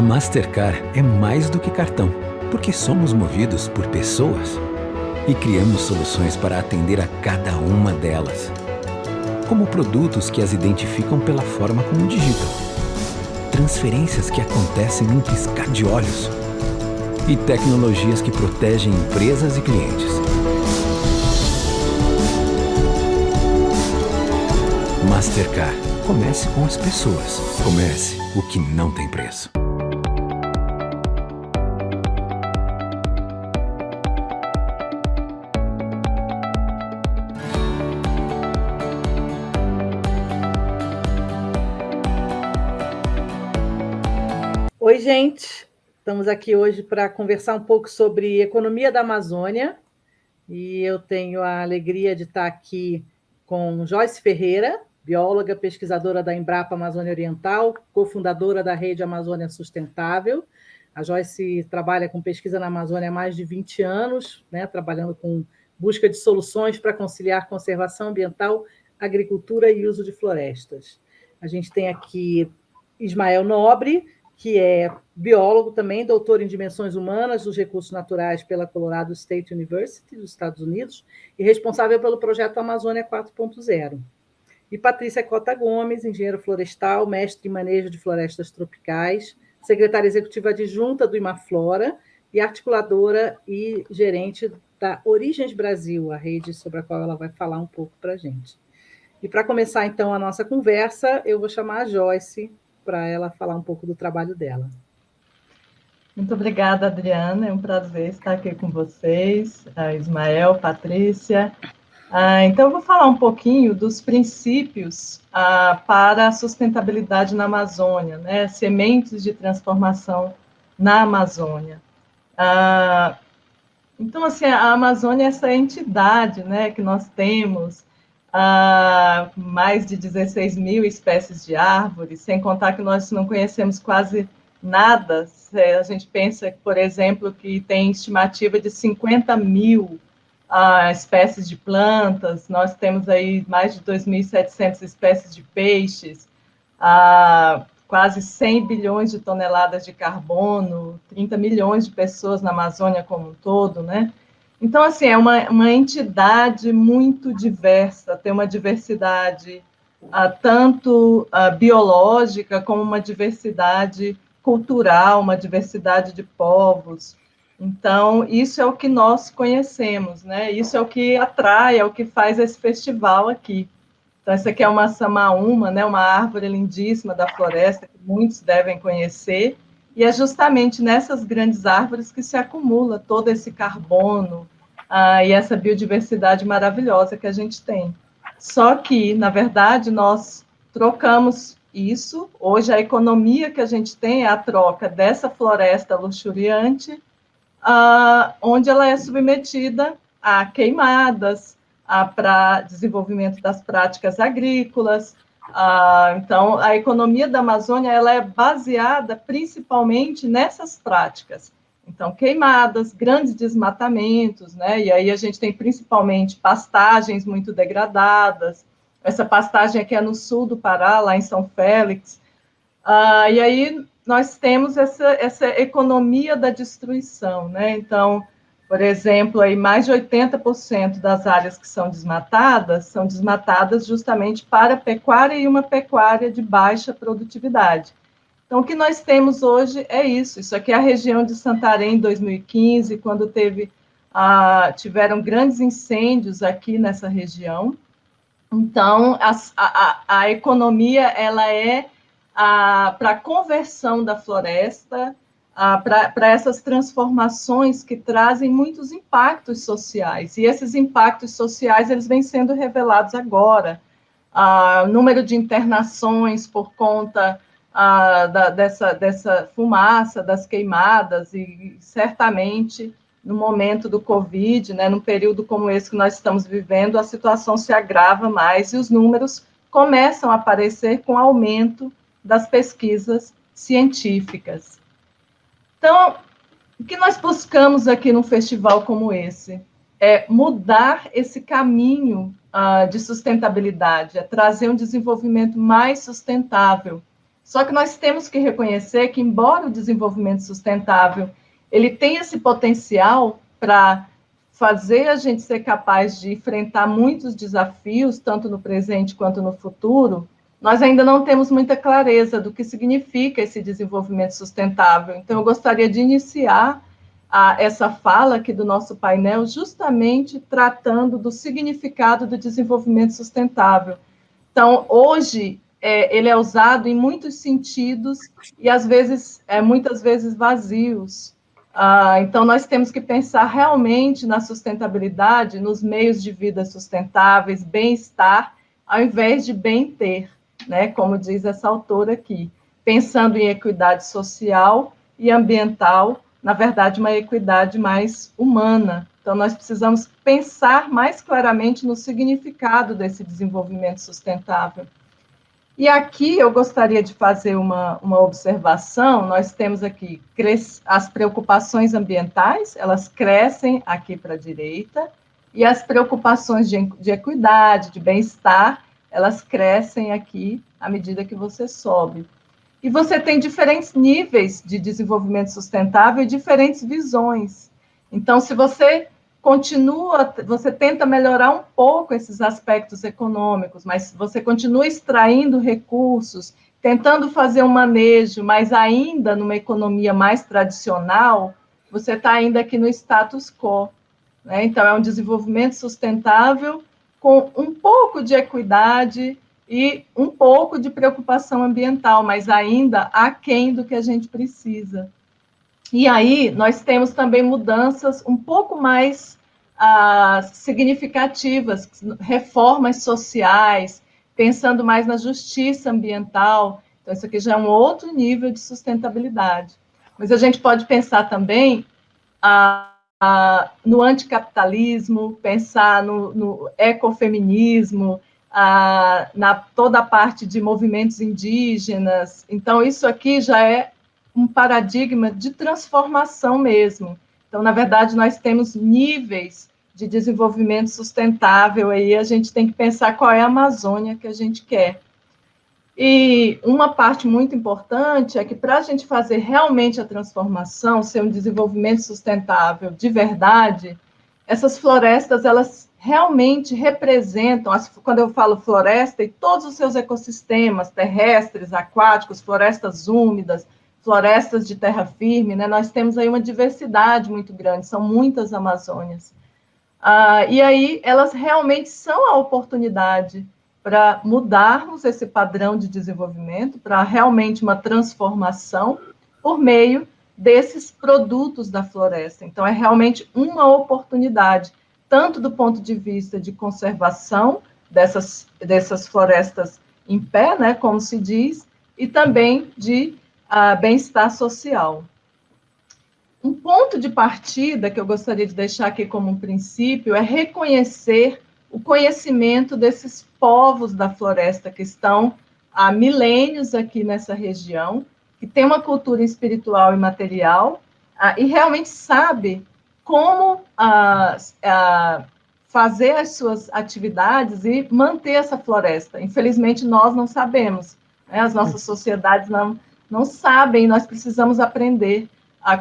Mastercard é mais do que cartão, porque somos movidos por pessoas e criamos soluções para atender a cada uma delas. Como produtos que as identificam pela forma como digitam, transferências que acontecem num piscar de olhos e tecnologias que protegem empresas e clientes. Mastercard. Comece com as pessoas. Comece o que não tem preço. Oi, gente. Estamos aqui hoje para conversar um pouco sobre economia da Amazônia. E eu tenho a alegria de estar aqui com Joyce Ferreira, bióloga, pesquisadora da Embrapa Amazônia Oriental, cofundadora da Rede Amazônia Sustentável. A Joyce trabalha com pesquisa na Amazônia há mais de 20 anos, né, trabalhando com busca de soluções para conciliar conservação ambiental, agricultura e uso de florestas. A gente tem aqui Ismael Nobre, que é biólogo também, doutor em dimensões humanas dos recursos naturais pela Colorado State University, dos Estados Unidos, e responsável pelo projeto Amazônia 4.0. E Patrícia Cota Gomes, engenheiro florestal, mestre em manejo de florestas tropicais, secretária executiva adjunta do Imaflora e articuladora e gerente da Origens Brasil, a rede sobre a qual ela vai falar um pouco para a gente. E para começar, então, a nossa conversa, eu vou chamar a Joyce para ela falar um pouco do trabalho dela. Muito obrigada, Adriana. É um prazer estar aqui com vocês, Ismael, Patrícia. Então, eu vou falar um pouquinho dos princípios para a sustentabilidade na Amazônia, né? Sementes de transformação na Amazônia. Então, assim, a Amazônia é essa entidade, né, que nós temos, mais de 16 mil espécies de árvores, sem contar que nós não conhecemos quase nada. A gente pensa, por exemplo, que tem estimativa de 50 mil espécies de plantas, nós temos aí mais de 2.700 espécies de peixes, quase 100 bilhões de toneladas de carbono, 30 milhões de pessoas na Amazônia como um todo, né? Então, assim, é uma entidade muito diversa, tem uma diversidade tanto biológica como uma diversidade cultural, uma diversidade de povos. Então, isso é o que nós conhecemos, né? Isso é o que atrai, é o que faz esse festival aqui. Então, essa aqui é uma samaúma, né? Uma árvore lindíssima da floresta, que muitos devem conhecer, e é justamente nessas grandes árvores que se acumula todo esse carbono e essa biodiversidade maravilhosa que a gente tem. Só que, na verdade, nós trocamos isso. Hoje, a economia que a gente tem é a troca dessa floresta luxuriante, onde ela é submetida a queimadas, para desenvolvimento das práticas agrícolas. Então, a economia da Amazônia ela é baseada principalmente nessas práticas. Então, queimadas, grandes desmatamentos, né? E aí a gente tem principalmente pastagens muito degradadas. Essa pastagem aqui é no sul do Pará, lá em São Félix. E aí nós temos essa economia da destruição, né? Então, por exemplo, aí mais de 80% das áreas que são desmatadas justamente para pecuária e uma pecuária de baixa produtividade. Então, o que nós temos hoje é isso. Isso aqui é a região de Santarém, em 2015, quando tiveram grandes incêndios aqui nessa região. Então, a economia ela é para a conversão da floresta, para essas transformações que trazem muitos impactos sociais. E esses impactos sociais eles vêm sendo revelados agora. Número de internações por conta dessa fumaça, das queimadas, e certamente no momento do Covid, né, num período como esse que nós estamos vivendo, a situação se agrava mais e os números começam a aparecer com aumento das pesquisas científicas. Então, o que nós buscamos aqui num festival como esse é mudar esse caminho de sustentabilidade, é trazer um desenvolvimento mais sustentável. Só que nós temos que reconhecer que, embora o desenvolvimento sustentável ele tem esse potencial para fazer a gente ser capaz de enfrentar muitos desafios, tanto no presente quanto no futuro, nós ainda não temos muita clareza do que significa esse desenvolvimento sustentável. Então, eu gostaria de iniciar essa fala aqui do nosso painel justamente tratando do significado do desenvolvimento sustentável. Então, hoje, ele é usado em muitos sentidos e, às vezes, muitas vezes vazios. Então, nós temos que pensar realmente na sustentabilidade, nos meios de vida sustentáveis, bem-estar, ao invés de bem-ter, né? Como diz essa autora aqui, pensando em equidade social e ambiental, na verdade, uma equidade mais humana. Então, nós precisamos pensar mais claramente no significado desse desenvolvimento sustentável. E aqui eu gostaria de fazer uma observação. Nós temos aqui as preocupações ambientais, elas crescem aqui para a direita, e as preocupações de equidade, de bem-estar, elas crescem aqui à medida que você sobe. E você tem diferentes níveis de desenvolvimento sustentável e diferentes visões. Então, se você você tenta melhorar um pouco esses aspectos econômicos, mas você continua extraindo recursos, tentando fazer um manejo, mas ainda numa economia mais tradicional, você está ainda aqui no status quo, né? Então, é um desenvolvimento sustentável com um pouco de equidade e um pouco de preocupação ambiental, mas ainda aquém do que a gente precisa. E aí, nós temos também mudanças um pouco mais significativas, reformas sociais, pensando mais na justiça ambiental. Então, isso aqui já é um outro nível de sustentabilidade. Mas a gente pode pensar também no anticapitalismo, pensar no ecofeminismo, na toda a parte de movimentos indígenas. Então, isso aqui já é um paradigma de transformação mesmo. Então, na verdade, nós temos níveis de desenvolvimento sustentável, aí a gente tem que pensar qual é a Amazônia que a gente quer. E uma parte muito importante é que, para a gente fazer realmente a transformação, ser um desenvolvimento sustentável de verdade, essas florestas, elas realmente representam, quando eu falo floresta, e todos os seus ecossistemas terrestres, aquáticos, florestas úmidas, florestas de terra firme, né? Nós temos aí uma diversidade muito grande, são muitas Amazônias. E aí elas realmente são a oportunidade para mudarmos esse padrão de desenvolvimento, para realmente uma transformação por meio desses produtos da floresta. Então, é realmente uma oportunidade, tanto do ponto de vista de conservação dessas florestas em pé, né, como se diz, e também de bem-estar social. Um ponto de partida que eu gostaria de deixar aqui como um princípio é reconhecer o conhecimento desses povos da floresta que estão há milênios aqui nessa região, que tem uma cultura espiritual e material, e realmente sabe como fazer as suas atividades e manter essa floresta. Infelizmente, nós não sabemos, né? As nossas sociedades não sabem, nós precisamos aprender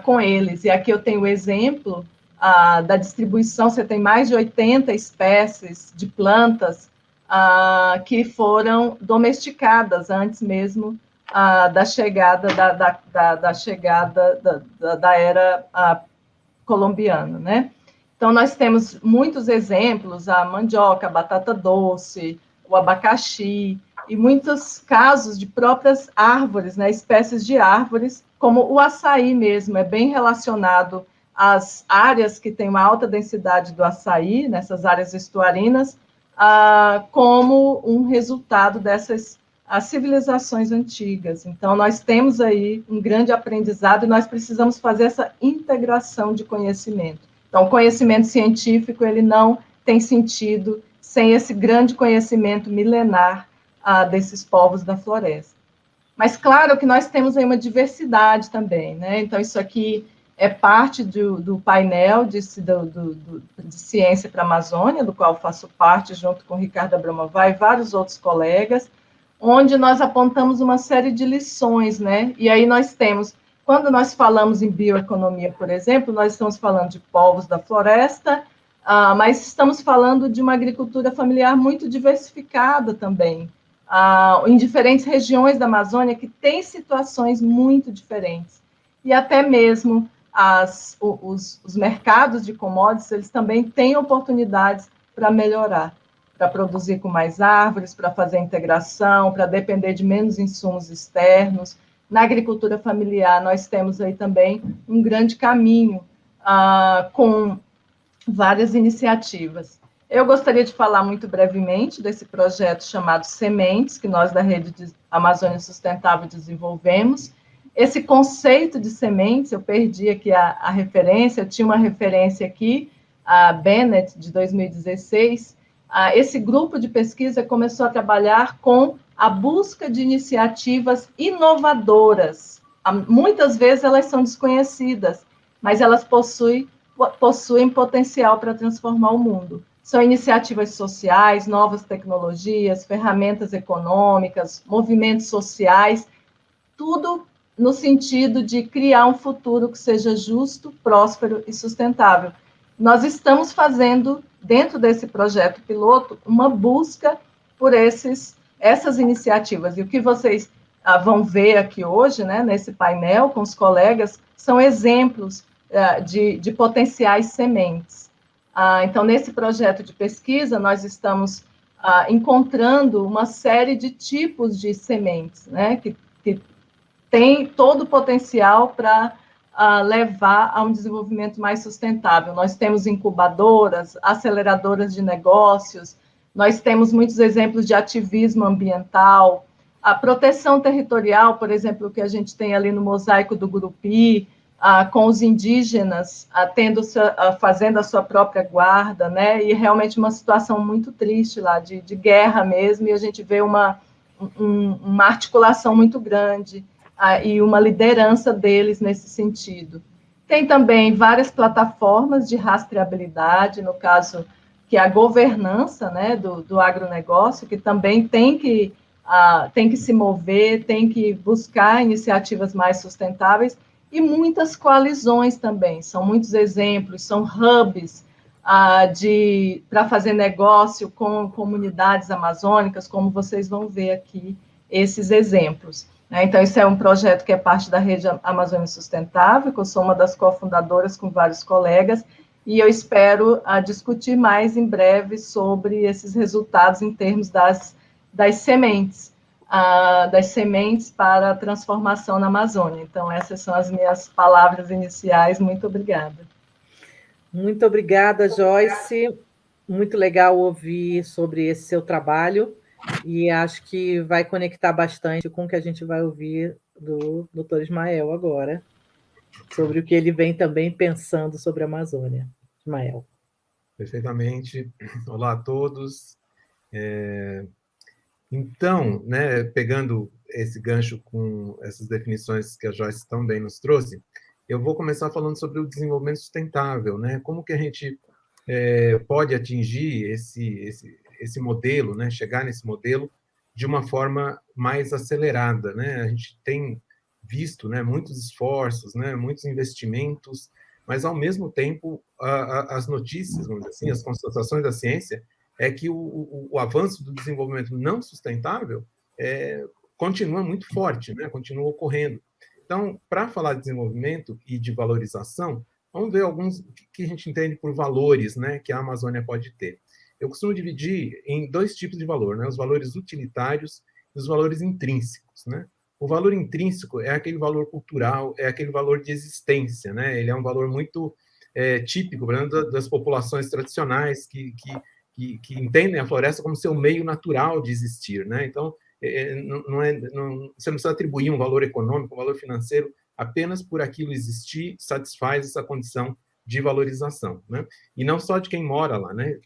com eles. E aqui eu tenho o exemplo da distribuição, você tem mais de 80 espécies de plantas que foram domesticadas antes mesmo da chegada da era colombiana, né? Então, nós temos muitos exemplos, a mandioca, a batata doce, o abacaxi, e muitos casos de próprias árvores, né, espécies de árvores, como o açaí mesmo, é bem relacionado às áreas que têm uma alta densidade do açaí, nessas áreas estuarinas, como um resultado dessas civilizações antigas. Então, nós temos aí um grande aprendizado e nós precisamos fazer essa integração de conhecimento. Então, o conhecimento científico, ele não tem sentido sem esse grande conhecimento milenar desses povos da floresta. Mas, claro, que nós temos aí uma diversidade também, né? Então, isso aqui é parte do painel de Ciência para a Amazônia, do qual faço parte, junto com o Ricardo Abramovay e vários outros colegas, onde nós apontamos uma série de lições, né? E aí nós temos, quando nós falamos em bioeconomia, por exemplo, nós estamos falando de povos da floresta, mas estamos falando de uma agricultura familiar muito diversificada também, em diferentes regiões da Amazônia que têm situações muito diferentes. E até mesmo os mercados de commodities, eles também têm oportunidades para melhorar, para produzir com mais árvores, para fazer integração, para depender de menos insumos externos. Na agricultura familiar, nós temos aí também um grande caminho com várias iniciativas. Eu gostaria de falar muito brevemente desse projeto chamado Sementes, que nós da Rede de Amazônia Sustentável desenvolvemos. Esse conceito de sementes, eu perdi aqui a referência, eu tinha uma referência aqui, a Bennett, de 2016. Esse grupo de pesquisa começou a trabalhar com a busca de iniciativas inovadoras. Muitas vezes elas são desconhecidas, mas elas possuem potencial para transformar o mundo. São iniciativas sociais, novas tecnologias, ferramentas econômicas, movimentos sociais, tudo no sentido de criar um futuro que seja justo, próspero e sustentável. Nós estamos fazendo, dentro desse projeto piloto, uma busca por essas iniciativas. E o que vocês vão ver aqui hoje, né, nesse painel com os colegas, são exemplos de potenciais sementes. Então, nesse projeto de pesquisa, nós estamos encontrando uma série de tipos de sementes, né, que tem todo o potencial para levar a um desenvolvimento mais sustentável. Nós temos incubadoras, aceleradoras de negócios, nós temos muitos exemplos de ativismo ambiental, a proteção territorial, por exemplo, que a gente tem ali no mosaico do Gurupi, com os indígenas fazendo a sua própria guarda, né? E realmente uma situação muito triste lá, de guerra mesmo, e a gente vê uma articulação muito grande e uma liderança deles nesse sentido. Tem também várias plataformas de rastreabilidade, no caso, que é a governança, né, do agronegócio, que também tem que se mover, tem que buscar iniciativas mais sustentáveis, e muitas coalizões também, são muitos exemplos, são hubs para fazer negócio com comunidades amazônicas, como vocês vão ver aqui esses exemplos. Então, esse é um projeto que é parte da Rede Amazônia Sustentável, que eu sou uma das cofundadoras com vários colegas, e eu espero discutir mais em breve sobre esses resultados em termos das sementes para a transformação na Amazônia. Então, essas são as minhas palavras iniciais. Muito obrigada. Muito obrigada, Joyce. Muito legal ouvir sobre esse seu trabalho, e acho que vai conectar bastante com o que a gente vai ouvir do Dr. Ismael agora, sobre o que ele vem também pensando sobre a Amazônia. Ismael. Perfeitamente. Olá a todos. Então, né, pegando esse gancho com essas definições que a Joyce também nos trouxe, eu vou começar falando sobre o desenvolvimento sustentável, né? Como que a gente pode atingir esse modelo, né? Chegar nesse modelo de uma forma mais acelerada, né? A gente tem visto, né, muitos esforços, né, muitos investimentos, mas ao mesmo tempo as notícias, vamos dizer assim, as constatações da ciência é que o avanço do desenvolvimento não sustentável continua muito forte, né? Continua ocorrendo. Então, para falar de desenvolvimento e de valorização, vamos ver alguns que a gente entende por valores, né, que a Amazônia pode ter. Eu costumo dividir em dois tipos de valor, né, os valores utilitários e os valores intrínsecos, né? O valor intrínseco é aquele valor cultural, é aquele valor de existência, né? Ele é um valor muito típico, por exemplo, das populações tradicionais que entendem a floresta como seu meio natural de existir, né? Então, você não precisa atribuir um valor econômico, um valor financeiro, apenas por aquilo existir, satisfaz essa condição de valorização, né? E não só de quem mora lá, né?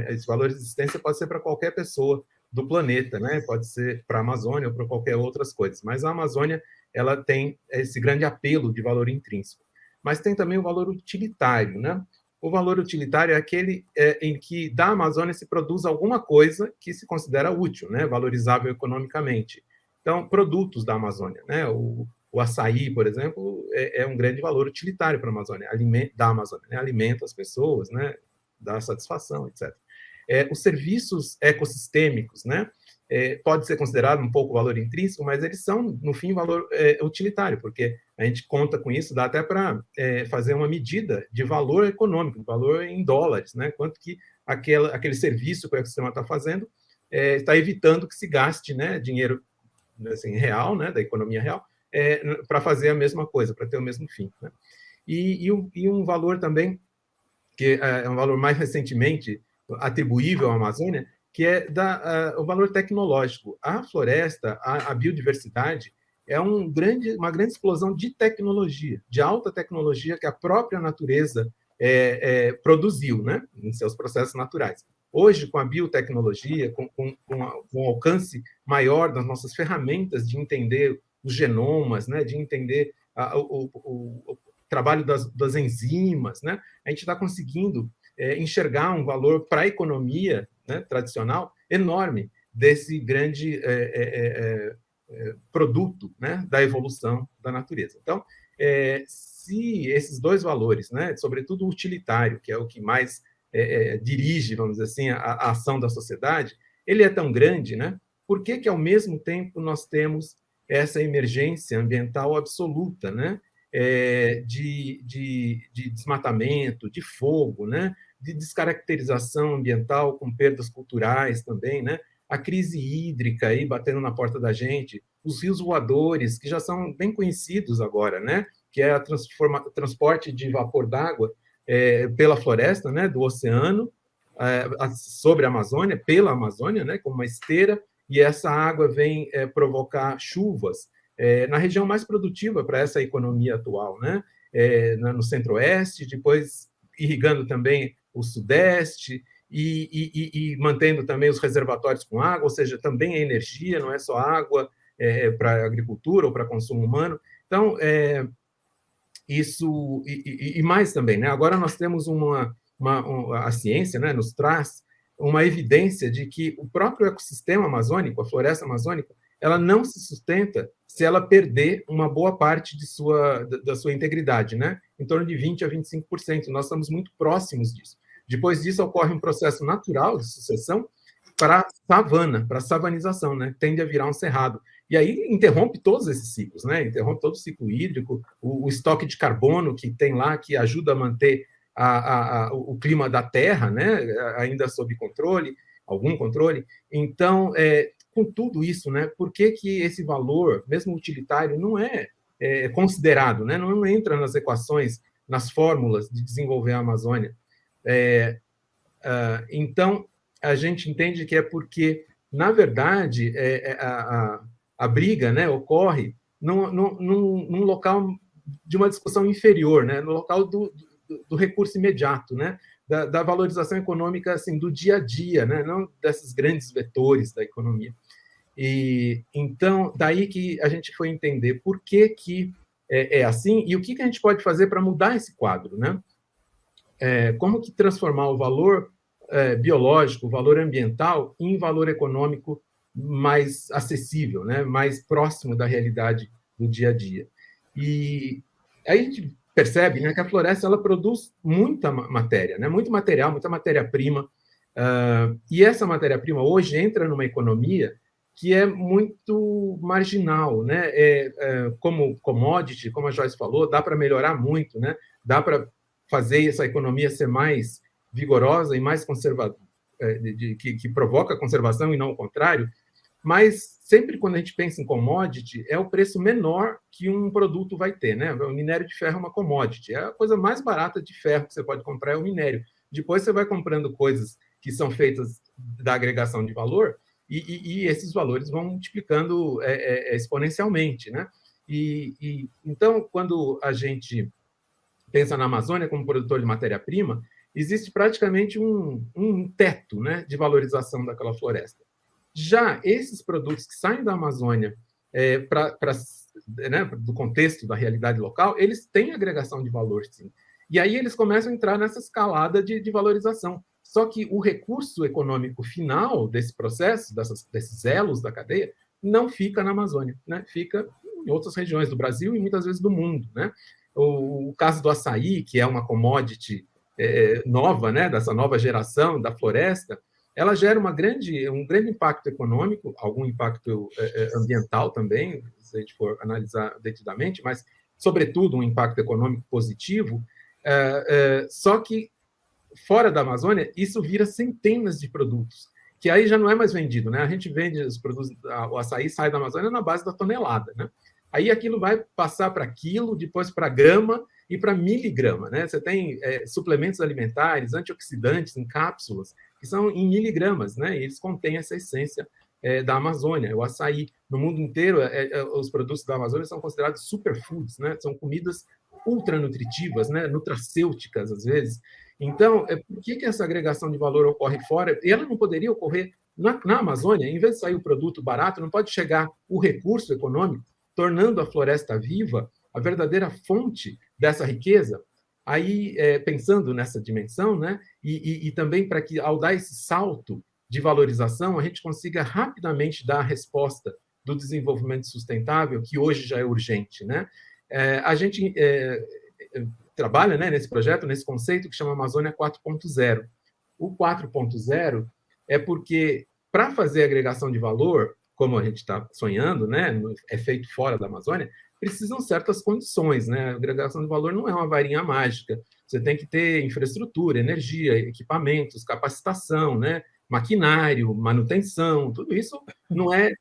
Esse valor de existência pode ser para qualquer pessoa do planeta, né? Pode ser para a Amazônia ou para qualquer outras coisas. Mas a Amazônia, ela tem esse grande apelo de valor intrínseco. Mas tem também o valor utilitário, né? O valor utilitário é aquele em que da Amazônia se produz alguma coisa que se considera útil, né, valorizável economicamente. Então, produtos da Amazônia, né, o açaí, por exemplo, é um grande valor utilitário para a Amazônia, da Amazônia, né, alimenta as pessoas, né, dá satisfação, etc. Os serviços ecossistêmicos, né, pode ser considerado um pouco valor intrínseco, mas eles são, no fim, valor utilitário, porque a gente conta com isso, dá até para fazer uma medida de valor econômico, de valor em dólares, né? Quanto que aquele serviço que o ecossistema está fazendo está evitando que se gaste, né, dinheiro assim, real, né, da economia real, para fazer a mesma coisa, para ter o mesmo fim. Né? E um valor também, que é um valor mais recentemente atribuível à Amazônia, que é o valor tecnológico. A floresta, a biodiversidade, é uma grande explosão de tecnologia, de alta tecnologia que a própria natureza produziu, né, em seus processos naturais. Hoje, com a biotecnologia, com o alcance maior das nossas ferramentas de entender os genomas, né, de entender o trabalho das enzimas, né, a gente está conseguindo enxergar um valor para a economia, né, tradicional enorme desse grande produto, né, da evolução da natureza. Então, se esses dois valores, né, sobretudo o utilitário, que é o que mais dirige, vamos dizer assim, a ação da sociedade, ele é tão grande, né? Por que ao mesmo tempo nós temos essa emergência ambiental absoluta, né? De desmatamento, de fogo, né? De descaracterização ambiental com perdas culturais também, né? A crise hídrica aí batendo na porta da gente, os rios voadores, que já são bem conhecidos agora, né? Que é o transporte de vapor d'água pela floresta, né? Do oceano, sobre a Amazônia, pela Amazônia, né? Como uma esteira, e essa água vem provocar chuvas na região mais produtiva para essa economia atual, né? No centro-oeste, depois irrigando também o sudeste e mantendo também os reservatórios com água, ou seja, também é energia, não é só água para agricultura ou para consumo humano. Então, isso e mais também, né? Agora nós temos a ciência, né, nos traz uma evidência de que o próprio ecossistema amazônico, a floresta amazônica, ela não se sustenta se ela perder uma boa parte da sua integridade, né? Em torno de 20% a 25%. Nós estamos muito próximos disso. Depois disso, ocorre um processo natural de sucessão para a savana, para a savanização, né? Tende a virar um cerrado. E aí interrompe todos esses ciclos, né? Interrompe todo o ciclo hídrico, o estoque de carbono que tem lá, que ajuda a manter o clima da Terra, né? Ainda sob controle, algum controle. Então, com tudo isso, né? Por que esse valor, mesmo utilitário, não é considerado, né? Não entra nas equações, nas fórmulas de desenvolver a Amazônia. Então, a gente entende que é porque, na verdade, a briga, né, ocorre num local de uma discussão inferior, né, no local do recurso imediato, né, da valorização econômica assim, do dia a dia, né, não desses grandes vetores da economia. E então, daí que a gente foi entender por que é assim e o que a gente pode fazer para mudar esse quadro, né? Como que transformar o valor biológico, o valor ambiental, em valor econômico mais acessível, né? Mais próximo da realidade do dia a dia. E aí a gente percebe, né, que a floresta ela produz muita matéria, né? Muito material, muita matéria-prima. E essa matéria-prima hoje entra numa economia que é muito marginal, né? Como commodity, como a Joyce falou, dá para melhorar muito, né? Dá para fazer essa economia ser mais vigorosa e mais conservadora, que provoca conservação e não o contrário, mas sempre quando a gente pensa em commodity, é o preço menor que um produto vai ter, né? O minério de ferro é uma commodity, é a coisa mais barata de ferro que você pode comprar é o minério. Depois você vai comprando coisas que são feitas da agregação de valor e esses valores vão multiplicando exponencialmente, né? Então, quando a gente pensa na Amazônia como produtor de matéria-prima, existe praticamente um teto, né, de valorização daquela floresta. Já esses produtos que saem da Amazônia né, do contexto da realidade local, eles têm agregação de valor, sim. E aí eles começam a entrar nessa escalada de valorização. Só que o recurso econômico final desse processo, desses elos da cadeia, não fica na Amazônia, né? Fica em outras regiões do Brasil e muitas vezes do mundo, né? O caso do açaí, que é uma commodity nova, né? Dessa nova geração da floresta, ela gera um grande impacto econômico, algum impacto ambiental também, se a gente for analisar detidamente, mas, sobretudo, um impacto econômico positivo. Só que, fora da Amazônia, isso vira centenas de produtos, que aí já não é mais vendido, né? A gente vende os produtos, o açaí sai da Amazônia na base da tonelada, né? Aí aquilo vai passar para quilo, depois para grama e para miligrama, né? Você tem suplementos alimentares, antioxidantes em cápsulas, que são em miligramas, né? E eles contêm essa essência da Amazônia, o açaí. No mundo inteiro, os produtos da Amazônia são considerados superfoods, né? São comidas ultranutritivas, né? Nutracêuticas, às vezes. Então, por que essa agregação de valor ocorre fora? E ela não poderia ocorrer na Amazônia? Em vez de sair o produto barato, não pode chegar o recurso econômico, tornando a floresta viva a verdadeira fonte dessa riqueza? Aí, pensando nessa dimensão, né, e também para que, ao dar esse salto de valorização, a gente consiga rapidamente dar a resposta do desenvolvimento sustentável, que hoje já é urgente, né? A gente trabalha, né, nesse projeto, nesse conceito que chama Amazônia 4.0. O 4.0 é porque, para fazer agregação de valor, como a gente está sonhando, né, é feito fora da Amazônia, precisam certas condições, né? A agregação de valor não é uma varinha mágica. Você tem que ter infraestrutura, energia, equipamentos, capacitação, né? Maquinário, manutenção, tudo isso não é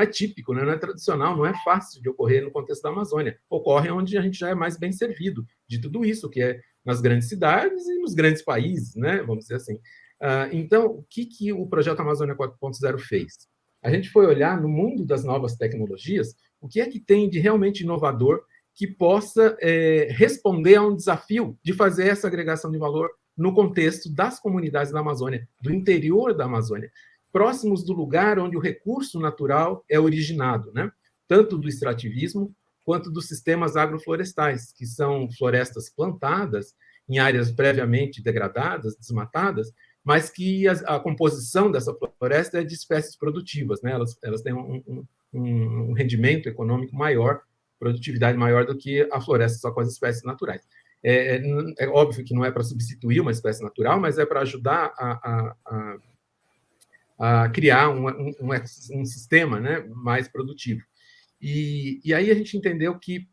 típico, né? Não é tradicional, não é fácil de ocorrer no contexto da Amazônia. Ocorre onde a gente já é mais bem servido de tudo isso, que é nas grandes cidades e nos grandes países, né? Vamos dizer assim. Então, o que o projeto Amazônia 4.0 fez? A gente foi olhar no mundo das novas tecnologias o que é que tem de realmente inovador que possa responder a um desafio de fazer essa agregação de valor no contexto das comunidades da Amazônia, do interior da Amazônia, próximos do lugar onde o recurso natural é originado, né? Tanto do extrativismo quanto dos sistemas agroflorestais, que são florestas plantadas em áreas previamente degradadas, desmatadas, mas que a composição dessa floresta é de espécies produtivas, né? Elas têm um rendimento econômico maior, produtividade maior do que a floresta só com as espécies naturais. É óbvio que não é para substituir uma espécie natural, mas é para ajudar a criar um sistema, né, mais produtivo. E aí a gente entendeu que,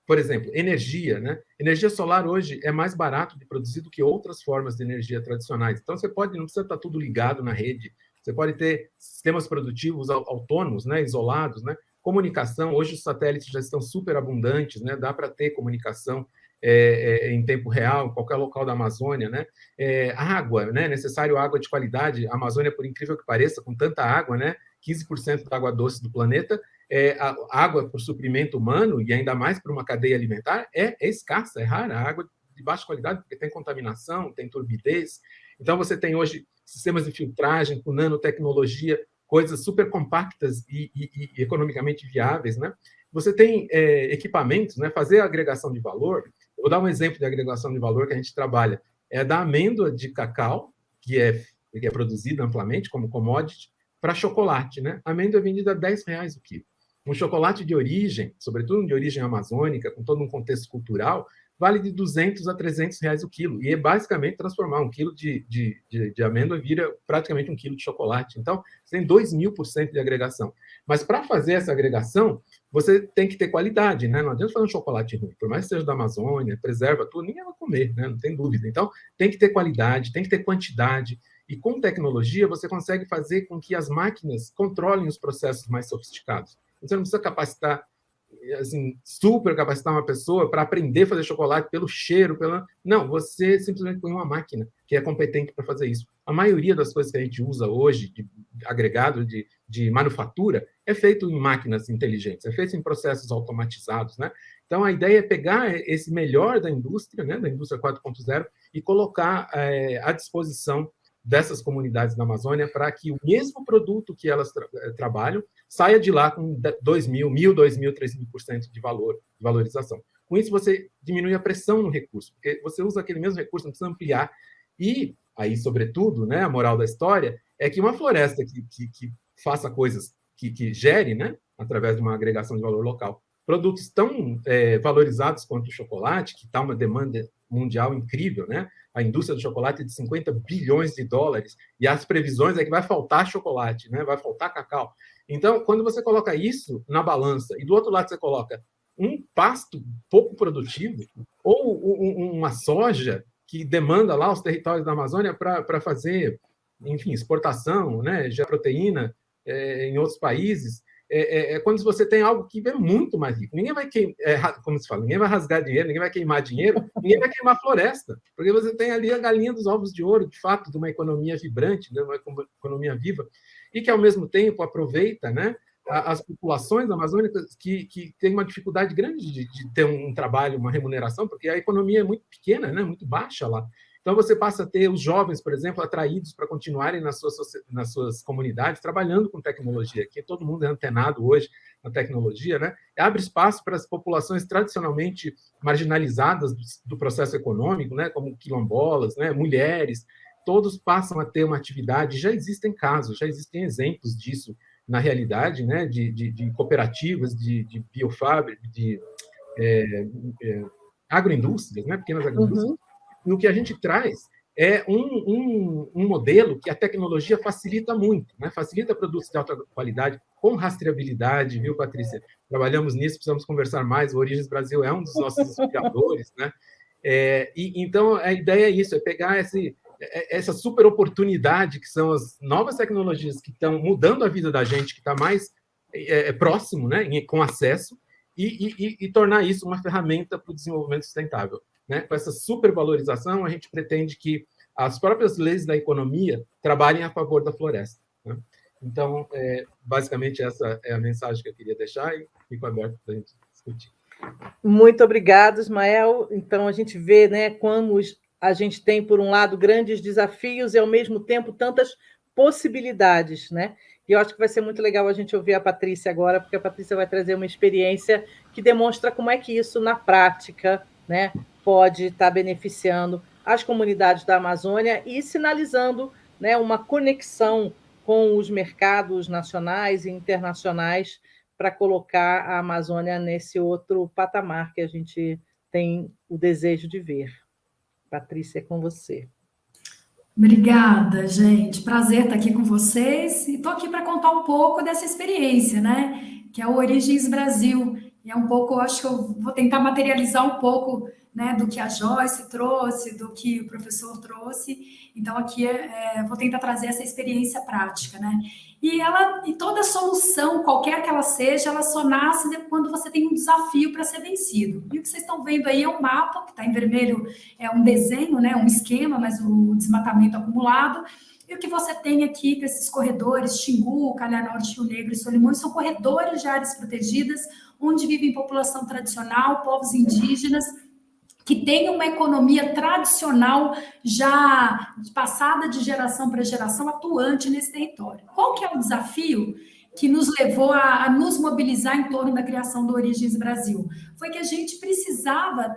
por exemplo, energia, né? Energia solar hoje é mais barato de produzir do que outras formas de energia tradicionais. Então, não precisa estar tudo ligado na rede. Você pode ter sistemas produtivos autônomos, né, isolados, né? Comunicação, hoje os satélites já estão super abundantes, né? Dá para ter comunicação em tempo real, em qualquer local da Amazônia, né? Água, né? Necessário água de qualidade. A Amazônia, por incrível que pareça, com tanta água, né? 15% da água doce do planeta, a água para o suprimento humano, e ainda mais para uma cadeia alimentar, é escassa, é rara. A água de baixa qualidade, porque tem contaminação, tem turbidez. Então, você tem hoje sistemas de filtragem com nanotecnologia, coisas super compactas e economicamente viáveis, né? Você tem equipamentos, né? Fazer a agregação de valor. Eu vou dar um exemplo de agregação de valor que a gente trabalha. É da amêndoa de cacau, que é produzida amplamente como commodity, para chocolate, né? A amêndoa é vendida a R$10 o quilo. Um chocolate de origem, sobretudo de origem amazônica, com todo um contexto cultural, vale de R$200 a R$300 o quilo. E é basicamente transformar um quilo de amêndoa vira praticamente um quilo de chocolate. Então, você tem 2.000% de agregação. Mas para fazer essa agregação, você tem que ter qualidade, né? Não adianta fazer um chocolate ruim. Por mais que seja da Amazônia, preserva tudo, ninguém vai comer, né? Não tem dúvida. Então, tem que ter qualidade, tem que ter quantidade. E com tecnologia, você consegue fazer com que as máquinas controlem os processos mais sofisticados. Você não precisa capacitar, assim, super capacitar uma pessoa para aprender a fazer chocolate pelo cheiro, Não, você simplesmente põe uma máquina que é competente para fazer isso. A maioria das coisas que a gente usa hoje, de agregado de manufatura, é feito em máquinas inteligentes, é feito em processos automatizados, né? Então, a ideia é pegar esse melhor da indústria, né, da indústria 4.0, e colocar à disposição dessas comunidades da Amazônia para que o mesmo produto que elas trabalham saia de lá com 2.000, 1.000, 2.000, 3.000% de valorização. Com isso, você diminui a pressão no recurso, porque você usa aquele mesmo recurso, não precisa ampliar. E aí, sobretudo, né, a moral da história é que uma floresta que faça coisas que gere, né, através de uma agregação de valor local, produtos tão valorizados quanto o chocolate, que está uma demanda mundial incrível, né? A indústria do chocolate é de 50 bilhões de dólares, e as previsões é que vai faltar chocolate, né? Vai faltar cacau. Então, quando você coloca isso na balança, e do outro lado você coloca um pasto pouco produtivo, ou uma soja que demanda lá os territórios da Amazônia para fazer, enfim, exportação, né? Já proteína em outros países, quando você tem algo que é muito mais rico. Ninguém vai como se fala, ninguém vai rasgar dinheiro, ninguém vai queimar dinheiro, ninguém vai queimar floresta, porque você tem ali a galinha dos ovos de ouro, de fato, de uma economia vibrante, de uma economia viva, e que, ao mesmo tempo, aproveita, né, as populações amazônicas que têm uma dificuldade grande de ter um trabalho, uma remuneração, porque a economia é muito pequena, né, muito baixa lá. Então, você passa a ter os jovens, por exemplo, atraídos para continuarem nas suas comunidades, trabalhando com tecnologia, que todo mundo é antenado hoje na tecnologia, né? Abre espaço para as populações tradicionalmente marginalizadas do processo econômico, né? Como quilombolas, né? Mulheres, todos passam a ter uma atividade. Já existem casos, já existem exemplos disso na realidade, né? De cooperativas, de biofábricas, de agroindústrias, né? Pequenas agroindústrias. Uhum. E o que a gente traz é um modelo que a tecnologia facilita muito, né? Facilita produtos de alta qualidade, com rastreabilidade, viu, Patrícia? Trabalhamos nisso, precisamos conversar mais. O Origens Brasil é um dos nossos inspiradores, né? Então, a ideia é isso, é pegar essa super oportunidade que são as novas tecnologias que estão mudando a vida da gente, que está mais próximo, né? Com acesso, e tornar isso uma ferramenta para o desenvolvimento sustentável. Né? Com essa supervalorização, a gente pretende que as próprias leis da economia trabalhem a favor da floresta. Né? Então, basicamente, essa é a mensagem que eu queria deixar e fico aberto para a gente discutir. Muito obrigado, Ismael. Então, a gente vê, né, como a gente tem, por um lado, grandes desafios e, ao mesmo tempo, tantas possibilidades, né? E eu acho que vai ser muito legal a gente ouvir a Patrícia agora, porque a Patrícia vai trazer uma experiência que demonstra como é que isso, na prática, né, pode estar beneficiando as comunidades da Amazônia e sinalizando, né, uma conexão com os mercados nacionais e internacionais para colocar a Amazônia nesse outro patamar que a gente tem o desejo de ver. Patrícia, é com você. Obrigada, gente. Prazer estar aqui com vocês. E estou aqui para contar um pouco dessa experiência, né? Que é o Origens Brasil. E é um pouco, acho que eu vou tentar materializar um pouco, né, do que a Joyce trouxe, do que o professor trouxe. Então, aqui vou tentar trazer essa experiência prática, né? E toda solução, qualquer que ela seja, ela só nasce quando você tem um desafio para ser vencido. E o que vocês estão vendo aí é um mapa, que está em vermelho, é um desenho, né, um esquema, mas o desmatamento acumulado. E o que você tem aqui com esses corredores, Xingu, Calha Norte, Rio Negro e Solimões, são corredores de áreas protegidas, onde vivem população tradicional, povos indígenas, que tem uma economia tradicional já passada de geração para geração, atuante nesse território. Qual que é o desafio que nos levou a nos mobilizar em torno da criação do Origens Brasil? Foi que a gente precisava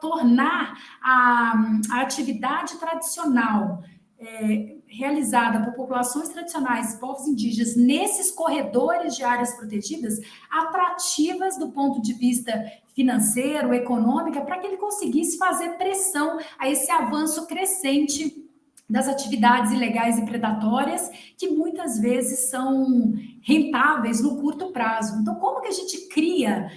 tornar a atividade tradicional realizada por populações tradicionais e povos indígenas nesses corredores de áreas protegidas atrativas do ponto de vista financeiro, econômico, para que ele conseguisse fazer pressão a esse avanço crescente das atividades ilegais e predatórias, que muitas vezes são rentáveis no curto prazo. Então, como que a gente cria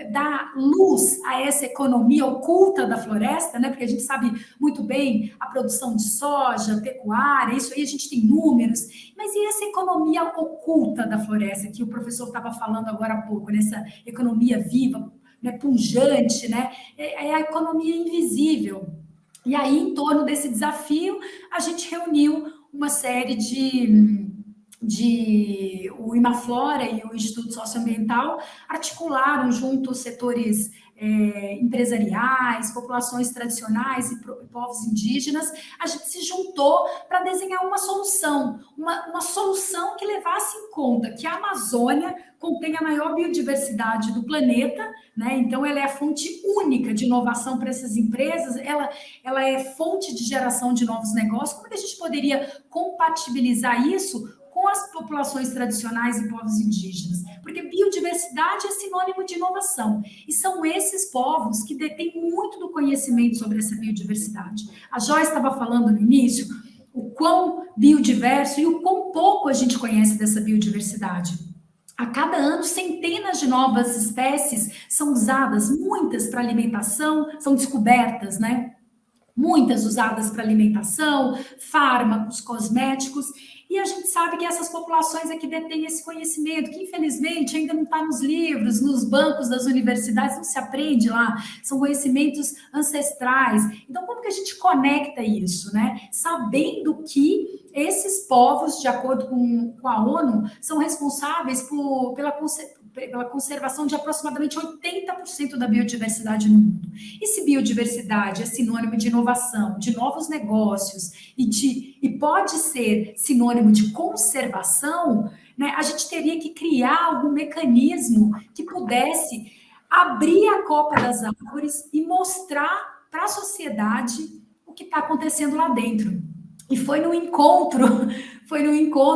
dá luz a essa economia oculta da floresta, né? Porque a gente sabe muito bem a produção de soja, pecuária, isso aí a gente tem números, mas e essa economia oculta da floresta, que o professor estava falando agora há pouco, nessa economia viva, né, pujante, né? É a economia invisível. E aí, em torno desse desafio, a gente reuniu uma série de o Imaflora e o Instituto Socioambiental articularam junto os setores empresariais, populações tradicionais e povos indígenas. A gente se juntou para desenhar uma solução que levasse em conta que a Amazônia contém a maior biodiversidade do planeta, né? Então ela é a fonte única de inovação para essas empresas, ela é fonte de geração de novos negócios. Como é que a gente poderia compatibilizar isso com as populações tradicionais e povos indígenas? Porque biodiversidade é sinônimo de inovação, e são esses povos que detêm muito do conhecimento sobre essa biodiversidade. A Joyce estava falando no início o quão biodiverso e o quão pouco a gente conhece dessa biodiversidade. A cada ano, centenas de novas espécies são usadas, muitas para alimentação, são descobertas, né? Muitas usadas para alimentação, fármacos, cosméticos, e a gente sabe que essas populações aqui detêm esse conhecimento, que infelizmente ainda não está nos livros, nos bancos das universidades, não se aprende lá, são conhecimentos ancestrais. Então, como que a gente conecta isso, né? Sabendo que esses povos, de acordo com a ONU, são responsáveis pela conservação de aproximadamente 80% da biodiversidade no mundo. E se biodiversidade é sinônimo de inovação, de novos negócios e pode ser sinônimo de conservação, né, a gente teria que criar algum mecanismo que pudesse abrir a copa das árvores e mostrar para a sociedade o que está acontecendo lá dentro. E foi no encontro,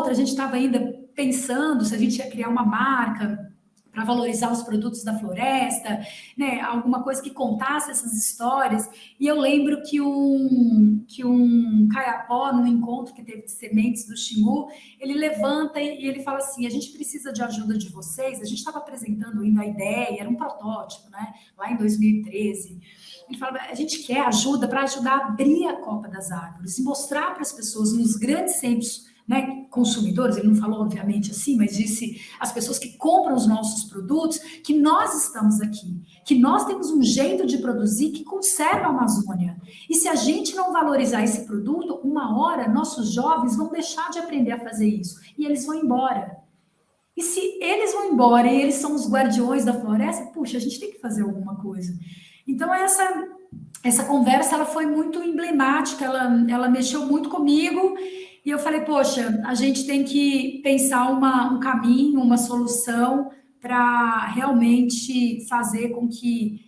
a gente estava ainda pensando se a gente ia criar uma marca para valorizar os produtos da floresta, né, alguma coisa que contasse essas histórias. E eu lembro que um caiapó, num encontro que teve de sementes do Xingu, ele levanta e ele fala assim: a gente precisa de ajuda de vocês. A gente estava apresentando ainda a ideia, era um protótipo, né, lá em 2013. Ele fala: a gente quer ajuda para ajudar a abrir a copa das árvores e mostrar para as pessoas nos grandes centros, né, consumidores, ele não falou obviamente assim, mas disse as pessoas que compram os nossos produtos, que nós estamos aqui, que nós temos um jeito de produzir que conserva a Amazônia. E se a gente não valorizar esse produto, uma hora nossos jovens vão deixar de aprender a fazer isso e eles vão embora. E se eles vão embora e eles são os guardiões da floresta, puxa, a gente tem que fazer alguma coisa. Então essa conversa ela foi muito emblemática, ela mexeu muito comigo. E eu falei, poxa, a gente tem que pensar um caminho, uma solução para realmente fazer com que,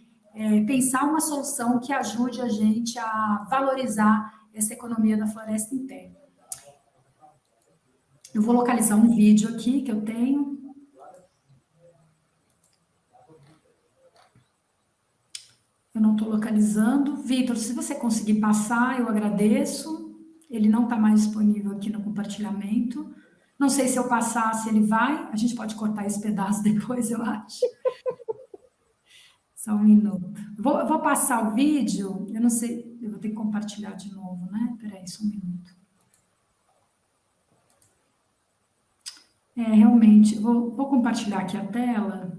pensar uma solução que ajude a gente a valorizar essa economia da floresta em pé. Eu vou localizar um vídeo aqui que eu tenho. Eu não estou localizando. Vitor, se você conseguir passar, eu agradeço. Ele não está mais disponível aqui no compartilhamento. Não sei se eu passar, se ele vai. A gente pode cortar esse pedaço depois, eu acho. Só um minuto. Eu vou passar o vídeo. Eu não sei, eu vou ter que compartilhar de novo, né? Espera aí, só um minuto. Realmente, vou compartilhar aqui a tela.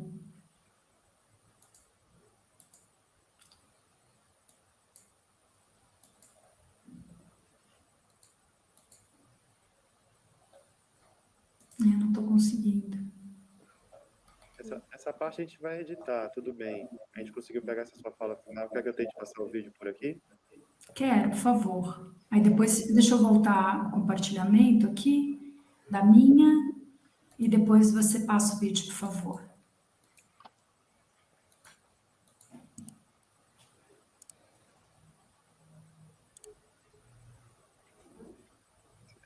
Eu não estou conseguindo. Essa parte a gente vai editar, tudo bem. A gente conseguiu pegar essa sua fala final. Quer que eu tente passar o vídeo por aqui? Quero, por favor. Aí depois, deixa eu voltar ao compartilhamento aqui, da minha, e depois você passa o vídeo, por favor.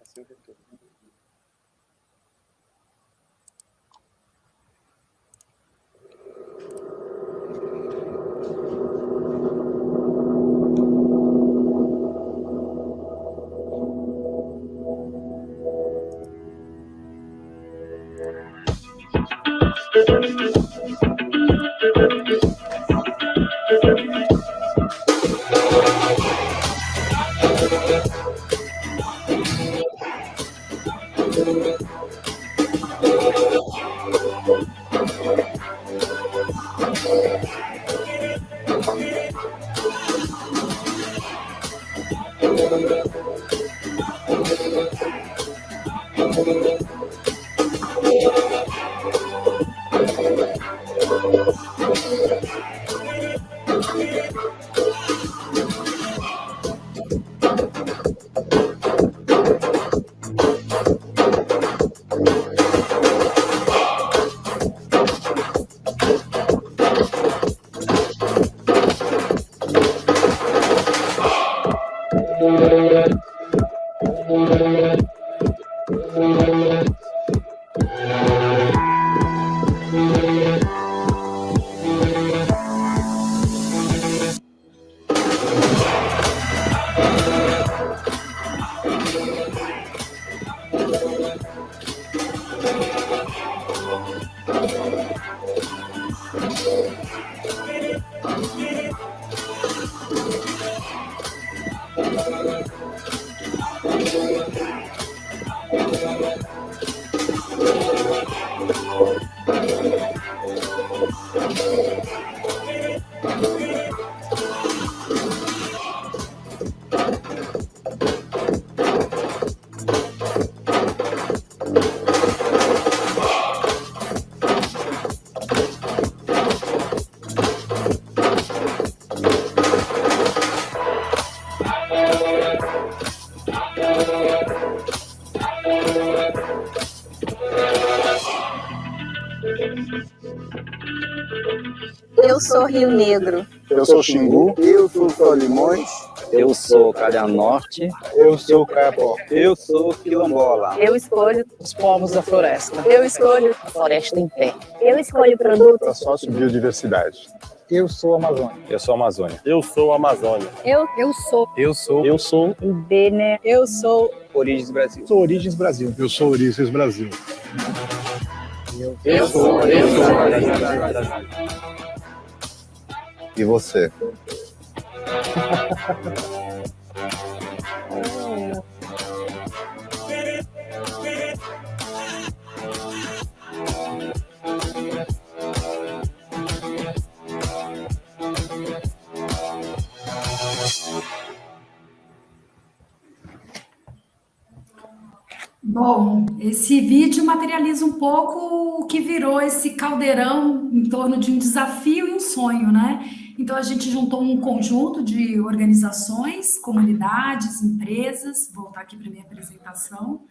Assim eu retorno. Eu sou Rio Negro. Eu sou Xingu. Eu sou Solimões. Eu sou Calha Norte. Eu sou Caiapó. Eu sou Quilombola. Eu escolho os povos da floresta. Eu escolho a floresta em pé. Eu escolho produtos para sociobiodiversidade. Eu sou Amazônia. Eu sou Amazônia. Eu sou Amazônia. Eu sou. Eu sou. Eu sou. Bene. Eu sou Origens Brasil. Sou Origens Brasil. Eu sou Origens Brasil. Eu sou Origens Brasil. E você? Bom, esse vídeo materializa um pouco o que virou esse caldeirão em torno de um desafio e um sonho, né? Então, a gente juntou um conjunto de organizações, comunidades, empresas, vou voltar aqui para a minha apresentação,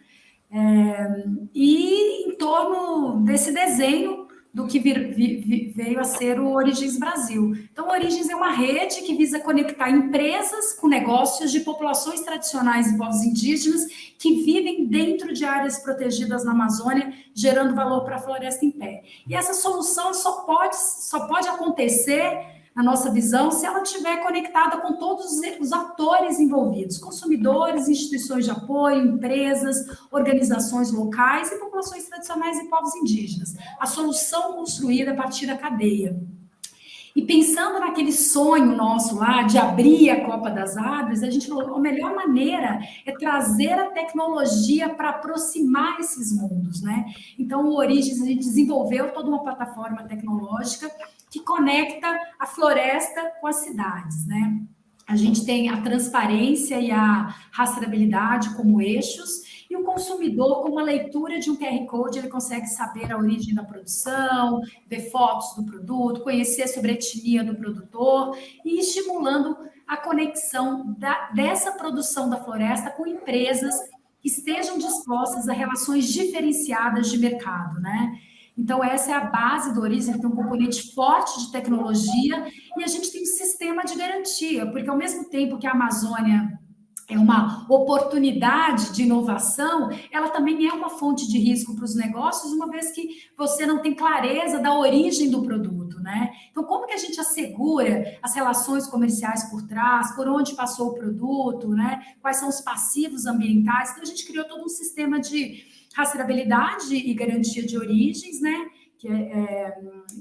e em torno desse desenho do que veio a ser o Origens Brasil. Então, o Origens é uma rede que visa conectar empresas com negócios de populações tradicionais e povos indígenas que vivem dentro de áreas protegidas na Amazônia, gerando valor para a floresta em pé. E essa solução só pode acontecer, na nossa visão, se ela estiver conectada com todos os atores envolvidos, consumidores, instituições de apoio, empresas, organizações locais e populações tradicionais e povos indígenas. A solução construída a partir da cadeia. E pensando naquele sonho nosso lá de abrir a Copa das Árvores, a gente falou, a melhor maneira é trazer a tecnologia para aproximar esses mundos, né? Então, o Origens, a gente desenvolveu toda uma plataforma tecnológica que conecta a floresta com as cidades, né? A gente tem a transparência e a rastreabilidade como eixos, e o consumidor, com uma leitura de um QR Code, ele consegue saber a origem da produção, ver fotos do produto, conhecer sobre a etnia do produtor e estimulando a conexão dessa produção da floresta com empresas que estejam dispostas a relações diferenciadas de mercado, né? Então, essa é a base do Origens, ele tem um componente forte de tecnologia e a gente tem um sistema de garantia, porque ao mesmo tempo que a Amazônia é uma oportunidade de inovação, ela também é uma fonte de risco para os negócios, uma vez que você não tem clareza da origem do produto, né? Então, como que a gente assegura as relações comerciais por trás, por onde passou o produto, né? Quais são os passivos ambientais? Então, a gente criou todo um sistema de rastreabilidade e garantia de origens, né?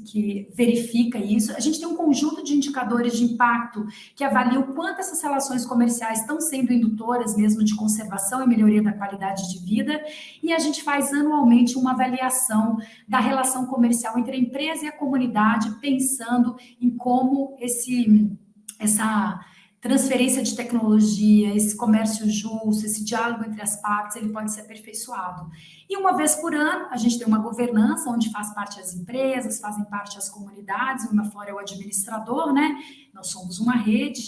Que verifica isso. A gente tem um conjunto de indicadores de impacto que avaliam o quanto essas relações comerciais estão sendo indutoras mesmo de conservação e melhoria da qualidade de vida, e a gente faz anualmente uma avaliação da relação comercial entre a empresa e a comunidade, pensando em como essa transferência de tecnologia, esse comércio justo, esse diálogo entre as partes, ele pode ser aperfeiçoado. E uma vez por ano, a gente tem uma governança, onde faz parte as empresas, fazem parte as comunidades, o Imaflora é o administrador, né? Nós somos uma rede,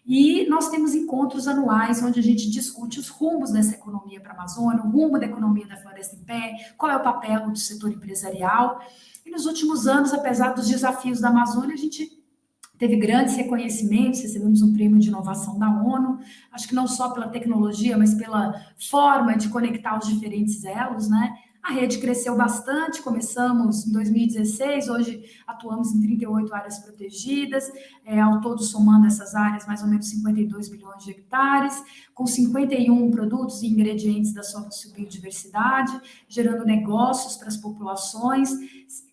e nós temos encontros anuais, onde a gente discute os rumos dessa economia para a Amazônia, o rumo da economia da floresta em pé, qual é o papel do setor empresarial. E nos últimos anos, apesar dos desafios da Amazônia, a gente teve grandes reconhecimentos, recebemos um prêmio de inovação da ONU, acho que não só pela tecnologia, mas pela forma de conectar os diferentes elos, né? A rede cresceu bastante, começamos em 2016, hoje atuamos em 38 áreas protegidas, ao todo somando essas áreas, mais ou menos 52 milhões de hectares, com 51 produtos e ingredientes da sua biodiversidade, gerando negócios para as populações,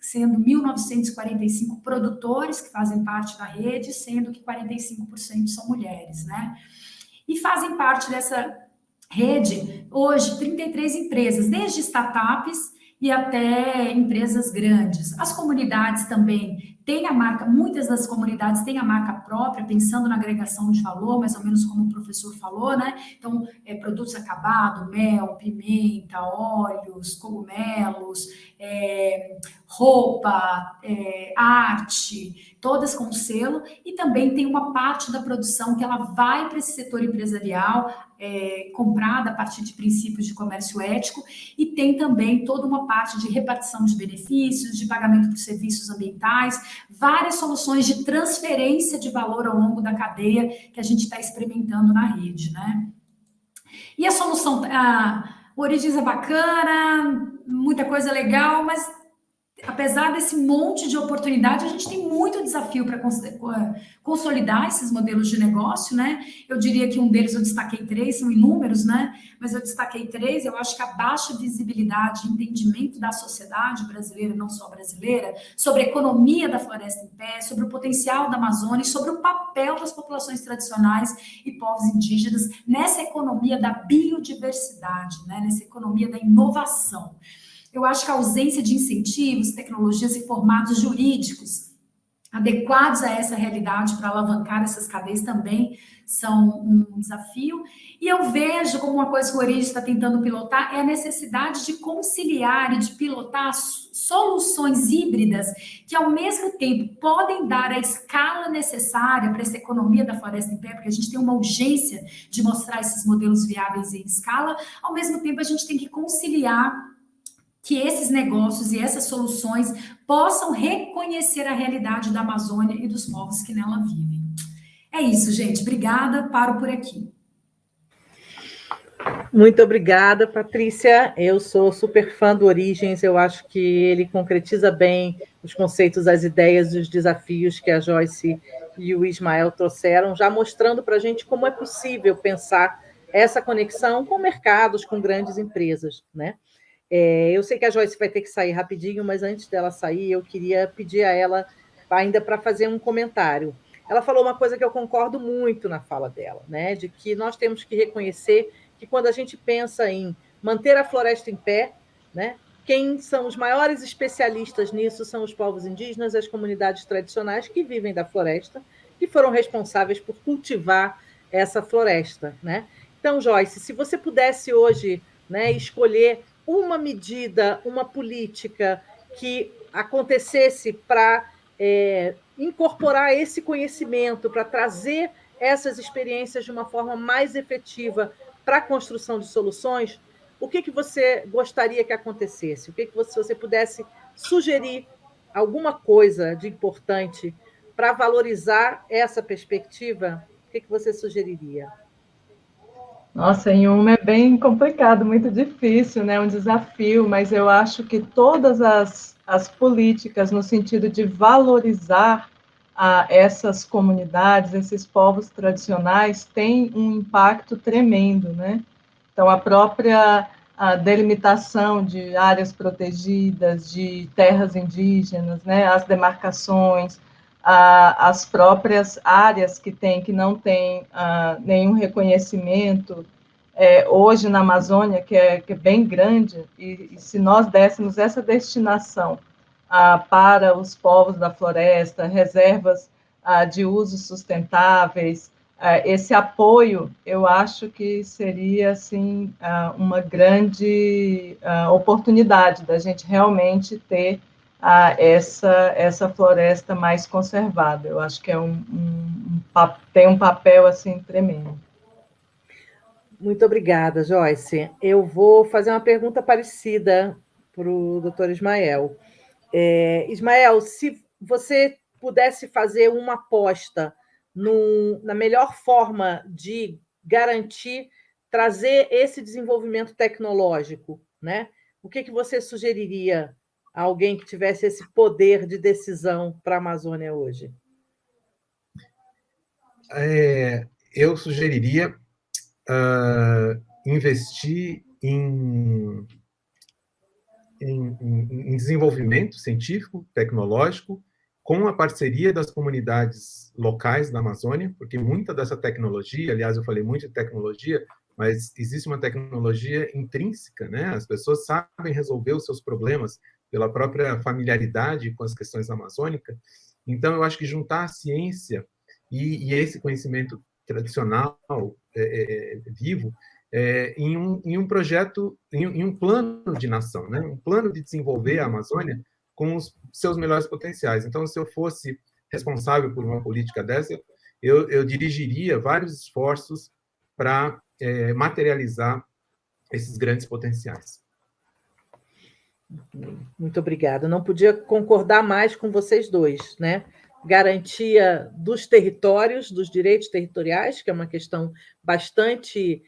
sendo 1.945 produtores que fazem parte da rede, sendo que 45% são mulheres, né? E fazem parte dessa rede, hoje, 33 empresas, desde startups e até empresas grandes. As comunidades também têm a marca, muitas das comunidades têm a marca própria, pensando na agregação de valor, mais ou menos como o professor falou, né? Então, produtos acabados, mel, pimenta, óleos, cogumelos, roupa, arte, todas com selo, e também tem uma parte da produção que ela vai para esse setor empresarial, comprada a partir de princípios de comércio ético, e tem também toda uma parte de repartição de benefícios, de pagamento por serviços ambientais, várias soluções de transferência de valor ao longo da cadeia que a gente está experimentando na rede, né? E a solução, o Origens é bacana, muita coisa legal, mas apesar desse monte de oportunidade, a gente tem muito desafio para consolidar esses modelos de negócio, né? Eu diria que um deles eu destaquei 3, são inúmeros, né? Mas eu destaquei 3, eu acho que a baixa visibilidade e entendimento da sociedade brasileira, não só brasileira, sobre a economia da floresta em pé, sobre o potencial da Amazônia, sobre o papel das populações tradicionais e povos indígenas nessa economia da biodiversidade, né? Nessa economia da inovação. Eu acho que a ausência de incentivos, tecnologias e formatos jurídicos adequados a essa realidade para alavancar essas cadeias também são um desafio. E eu vejo como uma coisa que o Origens está tentando pilotar é a necessidade de conciliar e de pilotar soluções híbridas que, ao mesmo tempo, podem dar a escala necessária para essa economia da floresta em pé, porque a gente tem uma urgência de mostrar esses modelos viáveis em escala, ao mesmo tempo a gente tem que conciliar que esses negócios e essas soluções possam reconhecer a realidade da Amazônia e dos povos que nela vivem. É isso, gente. Obrigada. Paro por aqui. Muito obrigada, Patrícia. Eu sou super fã do Origens. Eu acho que ele concretiza bem os conceitos, as ideias e os desafios que a Joyce e o Ismael trouxeram, já mostrando para a gente como é possível pensar essa conexão com mercados, com grandes empresas, né? Eu sei que a Joyce vai ter que sair rapidinho, mas antes dela sair, eu queria pedir a ela ainda para fazer um comentário. Ela falou uma coisa que eu concordo muito na fala dela, né? De que nós temos que reconhecer que quando a gente pensa em manter a floresta em pé, né? Quem são os maiores especialistas nisso são os povos indígenas e as comunidades tradicionais que vivem da floresta, que foram responsáveis por cultivar essa floresta, né? Então, Joyce, se você pudesse hoje, né, escolher uma medida, uma política que acontecesse para incorporar esse conhecimento, para trazer essas experiências de uma forma mais efetiva para a construção de soluções, o que você gostaria que acontecesse? O que se você pudesse sugerir alguma coisa de importante para valorizar essa perspectiva, o que você sugeriria? Nossa, em uma é bem complicado, muito difícil, né? Um desafio, mas eu acho que todas as políticas no sentido de valorizar essas comunidades, esses povos tradicionais, têm um impacto tremendo, né? Então, a própria delimitação de áreas protegidas, de terras indígenas, né? As demarcações, as próprias áreas que não têm nenhum reconhecimento, hoje na Amazônia, que é bem grande, e se nós dessemos essa destinação para os povos da floresta, reservas de usos sustentáveis, esse apoio, eu acho que seria assim, uma grande oportunidade da gente realmente ter essa floresta mais conservada. Eu acho que tem um papel assim tremendo. Muito obrigada, Joyce. Eu vou fazer uma pergunta parecida para o doutor Ismael. Ismael, se você pudesse fazer uma aposta na melhor forma de garantir, trazer esse desenvolvimento tecnológico, né? O que você sugeriria a alguém que tivesse esse poder de decisão para a Amazônia hoje? Eu sugeriria investir em desenvolvimento científico, tecnológico, com a parceria das comunidades locais da Amazônia, porque muita dessa tecnologia, aliás, eu falei muito de tecnologia, mas existe uma tecnologia intrínseca, né? As pessoas sabem resolver os seus problemas pela própria familiaridade com as questões amazônicas. Então, eu acho que juntar a ciência e esse conhecimento tradicional, vivo, em um projeto, em um plano de nação, né? Um plano de desenvolver a Amazônia com os seus melhores potenciais. Então, se eu fosse responsável por uma política dessa, eu dirigiria vários esforços para materializar esses grandes potenciais. Muito obrigada. Não podia concordar mais com vocês dois, né? Garantia dos territórios, dos direitos territoriais, que é uma questão bastante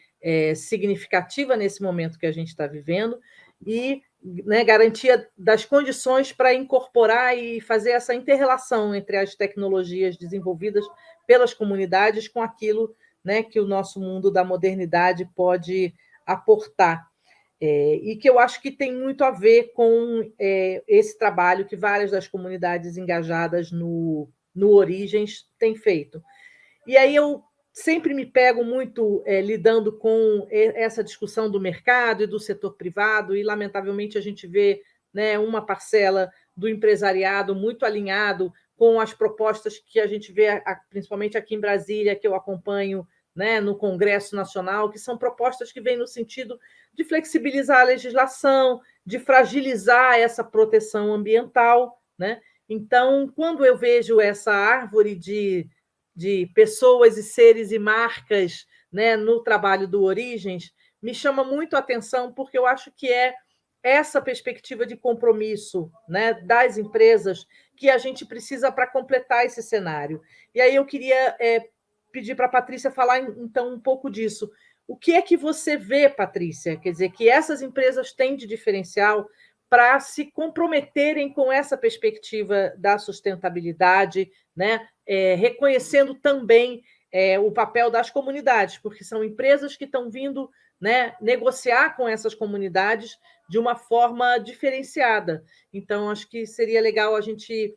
significativa nesse momento que a gente está vivendo, e, né, garantia das condições para incorporar e fazer essa inter-relação entre as tecnologias desenvolvidas pelas comunidades com aquilo, né, que o nosso mundo da modernidade pode aportar. E que eu acho que tem muito a ver com esse trabalho que várias das comunidades engajadas no Origens têm feito. E aí eu sempre me pego muito lidando com essa discussão do mercado e do setor privado, e, lamentavelmente, a gente vê, né, uma parcela do empresariado muito alinhado com as propostas que a gente vê, principalmente aqui em Brasília, que eu acompanho, né, no Congresso Nacional, que são propostas que vêm no sentido de flexibilizar a legislação, de fragilizar essa proteção ambiental, né? Então, quando eu vejo essa árvore de pessoas e seres e marcas, né, no trabalho do Origens, me chama muito a atenção, porque eu acho que é essa perspectiva de compromisso, né, das empresas que a gente precisa para completar esse cenário. E aí eu queria pedir para a Patrícia falar, então, um pouco disso. O que é que você vê, Patrícia? Quer dizer, que essas empresas têm de diferencial para se comprometerem com essa perspectiva da sustentabilidade, né? Reconhecendo também o papel das comunidades, porque são empresas que estão vindo, né, negociar com essas comunidades de uma forma diferenciada. Então, acho que seria legal a gente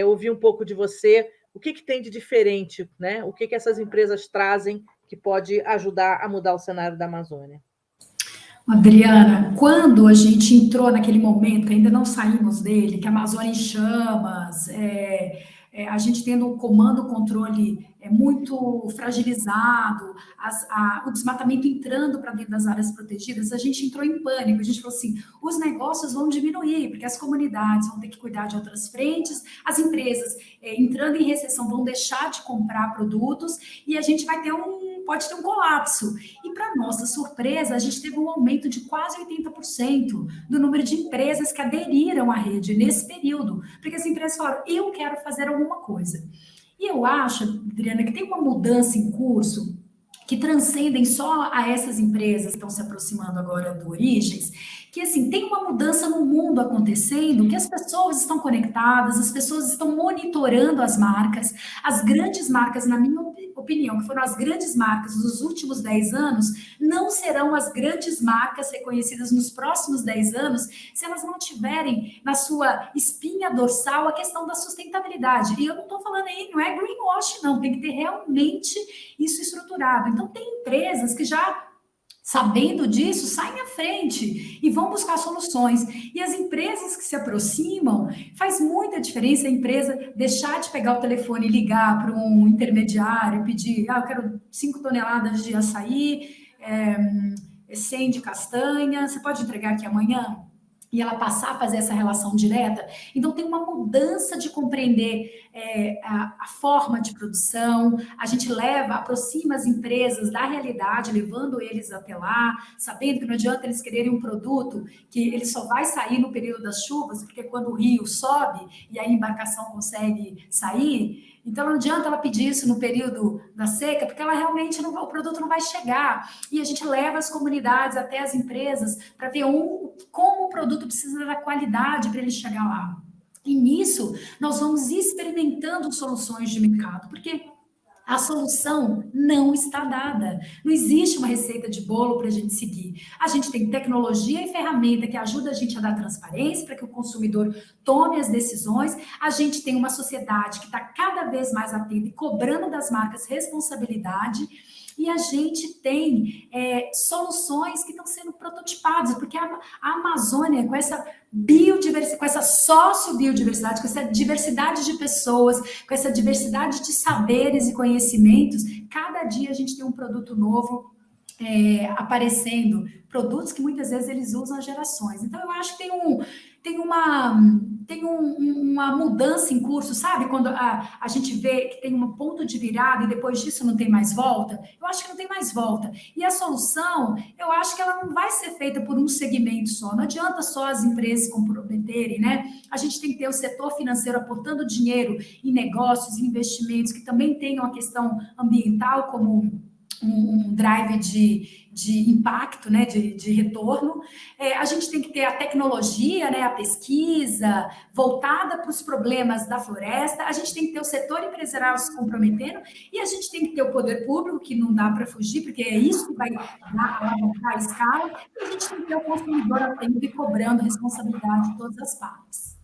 ouvir um pouco de você. O que tem de diferente, né? O que essas empresas trazem que pode ajudar a mudar o cenário da Amazônia? Adriana, quando a gente entrou naquele momento, que ainda não saímos dele, que a Amazônia em chamas, a gente tendo um comando, controle muito fragilizado, o desmatamento entrando para dentro das áreas protegidas, a gente entrou em pânico. A gente falou assim, os negócios vão diminuir, porque as comunidades vão ter que cuidar de outras frentes, as empresas entrando em recessão vão deixar de comprar produtos e a gente vai ter pode ter um colapso. E, para nossa surpresa, a gente teve um aumento de quase 80% do número de empresas que aderiram à rede nesse período, porque as empresas falaram, eu quero fazer alguma coisa. E eu acho, Adriana, que tem uma mudança em curso que transcendem só a essas empresas que estão se aproximando agora do Origens, que, assim, tem uma mudança no mundo acontecendo, que as pessoas estão conectadas, as pessoas estão monitorando as grandes marcas, na minha opinião, que foram as grandes marcas dos últimos 10 anos, não serão as grandes marcas reconhecidas nos próximos 10 anos se elas não tiverem na sua espinha dorsal a questão da sustentabilidade. E eu não estou falando aí, não é greenwash, não, tem que ter realmente isso estruturado. Então, tem empresas que já, sabendo disso, saem à frente e vão buscar soluções. E as empresas que se aproximam, faz muita diferença a empresa deixar de pegar o telefone e ligar para um intermediário e pedir, eu quero 5 toneladas de açaí, 100 de castanha, você pode entregar aqui amanhã? E ela passar a fazer essa relação direta. Então, tem uma mudança de compreender a forma de produção, a gente aproxima as empresas da realidade, levando eles até lá, sabendo que não adianta eles quererem um produto que ele só vai sair no período das chuvas, porque quando o rio sobe e a embarcação consegue sair, então não adianta ela pedir isso no período da seca, porque ela realmente o produto não vai chegar. E a gente leva as comunidades até as empresas para ver como o produto precisa da qualidade para ele chegar lá. E nisso nós vamos experimentando soluções de mercado, porque a solução não está dada. Não existe uma receita de bolo para a gente seguir. A gente tem tecnologia e ferramenta que ajuda a gente a dar transparência para que o consumidor tome as decisões. A gente tem uma sociedade que está cada vez mais atenta e cobrando das marcas responsabilidade. E a gente tem soluções que estão sendo prototipadas, porque a Amazônia, com essa biodiversidade, com essa sociobiodiversidade, com essa diversidade de pessoas, com essa diversidade de saberes e conhecimentos, cada dia a gente tem um produto novo aparecendo, produtos que muitas vezes eles usam há gerações. Então, eu acho que tem uma mudança em curso, sabe? Quando a gente vê que tem um ponto de virada e depois disso não tem mais volta, eu acho que não tem mais volta. E a solução, eu acho que ela não vai ser feita por um segmento só. Não adianta só as empresas se comprometerem, né? A gente tem que ter o setor financeiro aportando dinheiro em negócios, em investimentos que também tenham a questão ambiental como um drive de impacto, né, de retorno. A gente tem que ter a tecnologia, né, a pesquisa voltada para os problemas da floresta, a gente tem que ter o setor empresarial se comprometendo e a gente tem que ter o poder público, que não dá para fugir, porque é isso que vai alavancar a escala, e a gente tem que ter o consumidor atento e cobrando responsabilidade de todas as partes.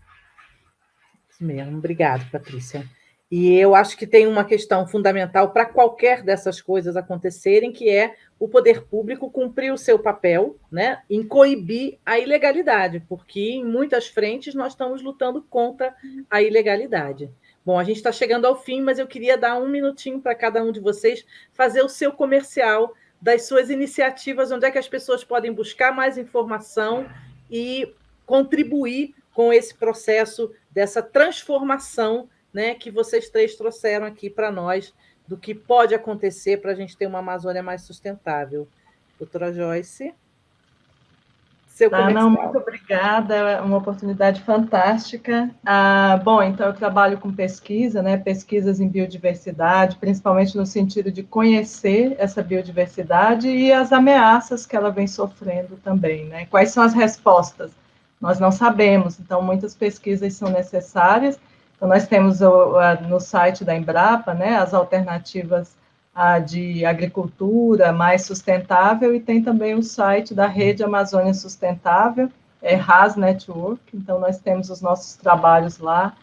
Isso mesmo, obrigada, Patrícia. E eu acho que tem uma questão fundamental para qualquer dessas coisas acontecerem, que é o poder público cumprir o seu papel, né, em coibir a ilegalidade, porque em muitas frentes nós estamos lutando contra a ilegalidade. Bom, a gente está chegando ao fim, mas eu queria dar um minutinho para cada um de vocês fazer o seu comercial das suas iniciativas, onde é que as pessoas podem buscar mais informação e contribuir com esse processo dessa transformação, né, que vocês três trouxeram aqui para nós, do que pode acontecer para a gente ter uma Amazônia mais sustentável. Doutora Joyce, seu comercial. Muito obrigada, é uma oportunidade fantástica. Bom, então eu trabalho com pesquisa, né, pesquisas em biodiversidade, principalmente no sentido de conhecer essa biodiversidade e as ameaças que ela vem sofrendo também, né? Quais são as respostas? Nós não sabemos, então muitas pesquisas são necessárias. Então, nós temos no site da Embrapa, né, as alternativas de agricultura mais sustentável, e tem também o site da Rede Amazônia Sustentável, RAS Network. Então, nós temos os nossos trabalhos lá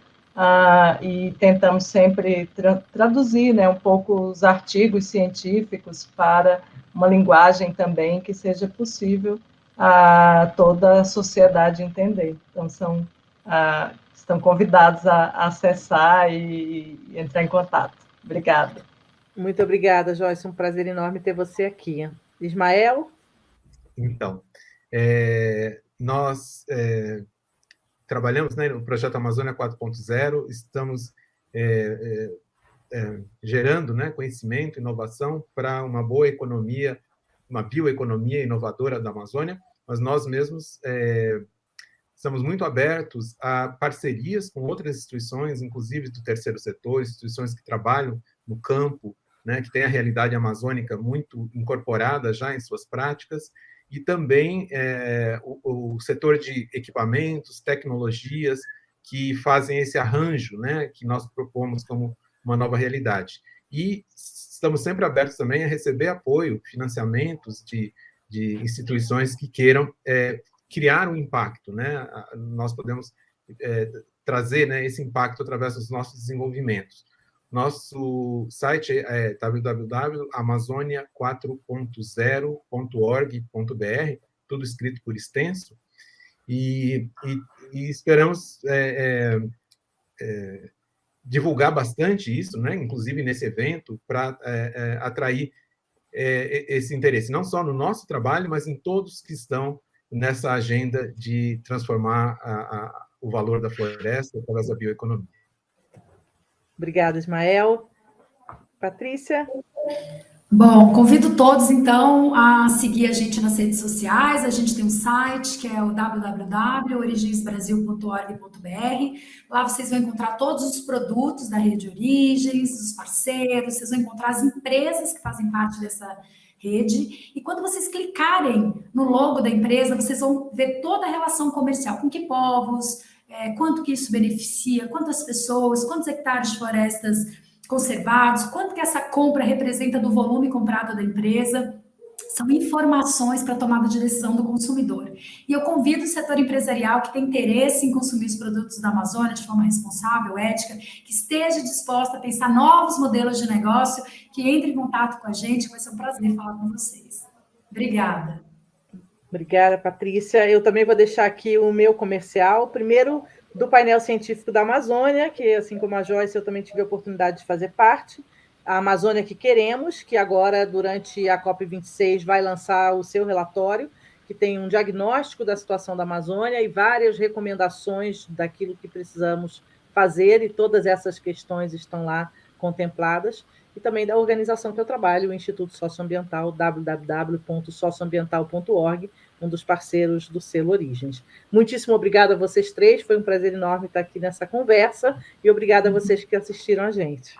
e tentamos sempre traduzir, né, um pouco os artigos científicos para uma linguagem também que seja possível a toda a sociedade entender. Então, estão convidados a acessar e entrar em contato. Obrigada. Muito obrigada, Joyce. Um prazer enorme ter você aqui. Ismael? Então, nós trabalhamos, né, no projeto Amazônia 4.0, estamos gerando, né, conhecimento, inovação para uma boa economia, uma bioeconomia inovadora da Amazônia, mas nós mesmos estamos muito abertos a parcerias com outras instituições, inclusive do terceiro setor, instituições que trabalham no campo, né, que têm a realidade amazônica muito incorporada já em suas práticas, e também o setor de equipamentos, tecnologias, que fazem esse arranjo, né, que nós propomos como uma nova realidade. E estamos sempre abertos também a receber apoio, financiamentos de instituições que queiram criar um impacto, né? Nós podemos trazer, né, esse impacto através dos nossos desenvolvimentos. Nosso site é www.amazonia4.0.org.br, tudo escrito por extenso, e esperamos divulgar bastante isso, né, inclusive nesse evento, para atrair esse interesse, não só no nosso trabalho, mas em todos que estão nessa agenda de transformar o valor da floresta através da bioeconomia. Obrigada, Ismael. Patrícia? Bom, convido todos, então, a seguir a gente nas redes sociais. A gente tem um site, que é o www.originsbrasil.org.br. Lá vocês vão encontrar todos os produtos da Rede Origens, os parceiros, vocês vão encontrar as empresas que fazem parte dessa rede. E quando vocês clicarem no logo da empresa, vocês vão ver toda a relação comercial, com que povos, quanto que isso beneficia, quantas pessoas, quantos hectares de florestas conservados, quanto que essa compra representa do volume comprado da empresa. São informações para a tomada de decisão do consumidor. E eu convido o setor empresarial que tem interesse em consumir os produtos da Amazônia de forma responsável, ética, que esteja disposta a pensar novos modelos de negócio, que entre em contato com a gente, vai ser um prazer falar com vocês. Obrigada. Obrigada, Patrícia. Eu também vou deixar aqui o meu comercial. Primeiro, do painel científico da Amazônia, que, assim como a Joyce, eu também tive a oportunidade de fazer parte. A Amazônia que Queremos, que agora, durante a COP26, vai lançar o seu relatório, que tem um diagnóstico da situação da Amazônia e várias recomendações daquilo que precisamos fazer, e todas essas questões estão lá contempladas. E também da organização que eu trabalho, o Instituto Socioambiental, www.socioambiental.org, um dos parceiros do selo Origens. Muitíssimo obrigada a vocês três, foi um prazer enorme estar aqui nessa conversa, e obrigada a vocês que assistiram a gente.